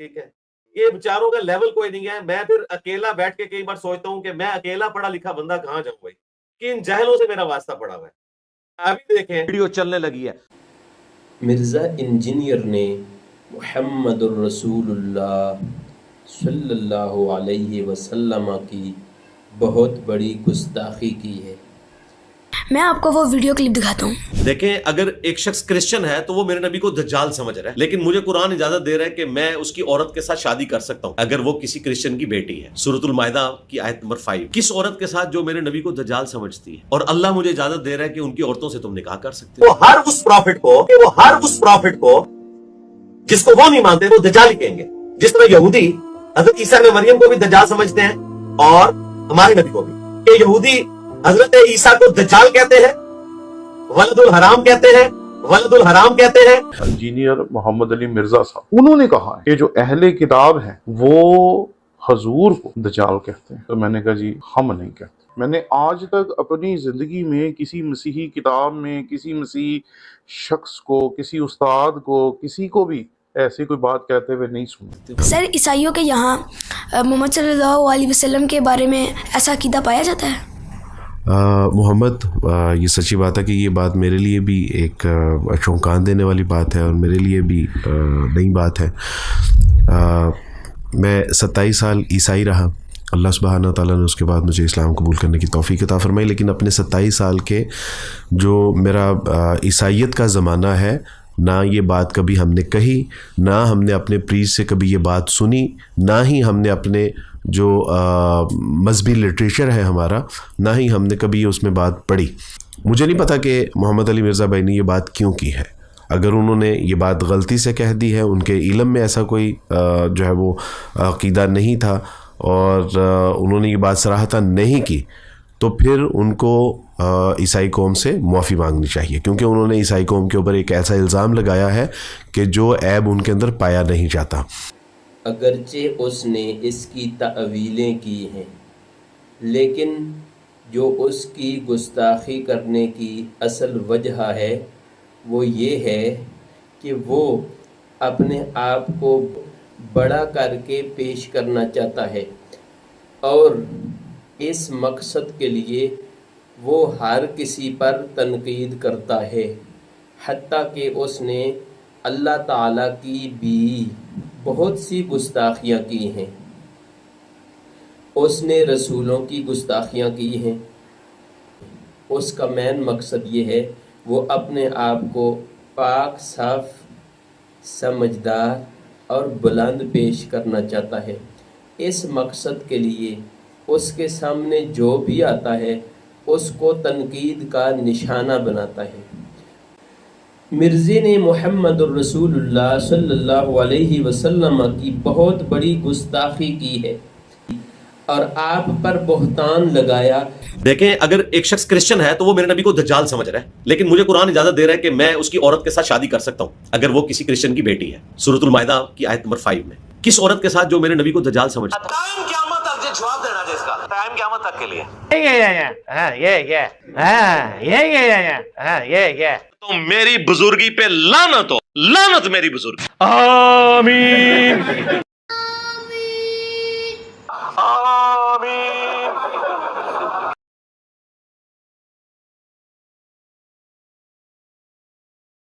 ٹھیک ہے, یہ بیچاروں کا لیول کوئی نہیں ہے. میں پھر اکیلا بیٹھ کے کئی بار سوچتا ہوں کہ میں اکیلا پڑھا لکھا بندہ کہاں جاؤں بھائی, کہ ان جاہلوں سے میرا واسطہ پڑا ہوا ہے. ابھی دیکھیں ویڈیو چلنے لگی ہے. مرزا انجینئر نے محمد الرسول اللہ صلی اللہ علیہ وسلم کی بہت بڑی گستاخی کی ہے. میں آپ کو وہ ویڈیو کلپ دکھاتا ہوں. دیکھیں اگر ایک شخص کرسچن ہے تو وہ میرے نبی کو دجال سمجھ رہا ہے, لیکن مجھے قرآن اجازت دے رہا ہے کہ میں اس کی عورت کے ساتھ شادی کر سکتا ہوں اگر وہ کسی کرسچن کی بیٹی ہے. سورۃ المائدہ کی آیت نمبر 5. کس عورت کے ساتھ جو میرے نبی کو دجال سمجھتی ہے, اور اللہ مجھے اجازت دے رہا ہے کہ ان کی عورتوں سے تم نکاح کر سکتے ہو. وہ ہر اس پروفٹ کو جس کو وہ نہیں مانتے وہ دجال ہی کہیں گے. جس طرح یہودی حضرت عیسیٰ نے مریم کو بھی دجال سمجھتے ہیں اور ہمارے نبی کو بھی. کہ یہودی حضرت عیسیٰ کو دجال کہتے ہیں, ولد الحرام کہتے ہیں. انجینئر محمد علی مرزا صاحب انہوں نے کہا کہ جو اہل کتاب ہیں وہ حضور کو دجال کہتے ہیں. تو میں نے کہا جی ہم نہیں کہتے. میں نے آج تک اپنی زندگی میں کسی مسیحی کتاب میں کسی مسیحی شخص کو, کسی استاد کو, کسی کو بھی ایسی کوئی بات کہتے ہوئے نہیں سنا. سر عیسائیوں کے یہاں محمد صلی اللہ علیہ وسلم کے بارے میں ایسا عقیدہ پایا جاتا ہے؟ محمد یہ سچی بات ہے کہ یہ بات میرے لیے بھی ایک چونکان دینے والی بات ہے اور میرے لیے بھی نئی بات ہے. میں 27 سال عیسائی رہا. اللہ سبحانہ تعالیٰ نے اس کے بعد مجھے اسلام قبول کرنے کی توفیق عطا فرمائی, لیکن اپنے 27 سال کے جو میرا عیسائیت کا زمانہ ہے, نہ یہ بات کبھی ہم نے کہی, نہ ہم نے اپنے پریسٹ سے کبھی یہ بات سنی, نہ ہی ہم نے اپنے جو مذہبی لٹریچر ہے ہمارا, نہ ہی ہم نے کبھی اس میں بات پڑھی. مجھے نہیں پتا کہ محمد علی مرزا بھائی نے یہ بات کیوں کی ہے. اگر انہوں نے یہ بات غلطی سے کہہ دی ہے, ان کے علم میں ایسا کوئی جو ہے وہ عقیدہ نہیں تھا اور انہوں نے یہ بات صراحتاً نہیں کی, تو پھر ان کو عیسائی قوم سے معافی مانگنی چاہیے, کیونکہ انہوں نے عیسائی قوم کے اوپر ایک ایسا الزام لگایا ہے کہ جو عیب ان کے اندر پایا نہیں جاتا. اگرچہ اس نے اس کی تأویلیں کی ہیں, لیکن جو اس کی گستاخی کرنے کی اصل وجہ ہے وہ یہ ہے کہ وہ اپنے آپ کو بڑا کر کے پیش کرنا چاہتا ہے, اور اس مقصد کے لیے وہ ہر کسی پر تنقید کرتا ہے, حتیٰ کہ اس نے اللہ تعالیٰ کی بھی بہت سی گستاخیاں کی ہیں. اس نے رسولوں کی گستاخیاں کی ہیں. اس کا مین مقصد یہ ہے وہ اپنے آپ کو پاک, صاف, سمجھدار اور بلند پیش کرنا چاہتا ہے. اس مقصد کے لیے اس کے سامنے جو بھی آتا ہے اس کو تنقید کا نشانہ بناتا ہے. مرزے نے محمد الرسول اللہ صلی اللہ علیہ وسلم کی بہت بڑی گستاخی کی ہے اور آپ پر بہتان لگایا. دیکھیں اگر ایک شخص کرسچن ہے تو وہ میرے نبی کو دجال سمجھ رہا ہے, لیکن مجھے قرآن اجازت دے رہا ہے کہ میں اس کی عورت کے ساتھ شادی کر سکتا ہوں اگر وہ کسی کرسچن کی بیٹی ہے. سورۃ المائدہ کی آیت نمبر 5 میں. کس عورت کے ساتھ جو میرے نبی کو دجال سمجھتا ہے. ٹائم قیامت تک جواب دینا جس کا ٹائم قیامت تک کے لیے تو میری بزرگی پہ لعنت ہو, لعنت میری بزرگی. آمین.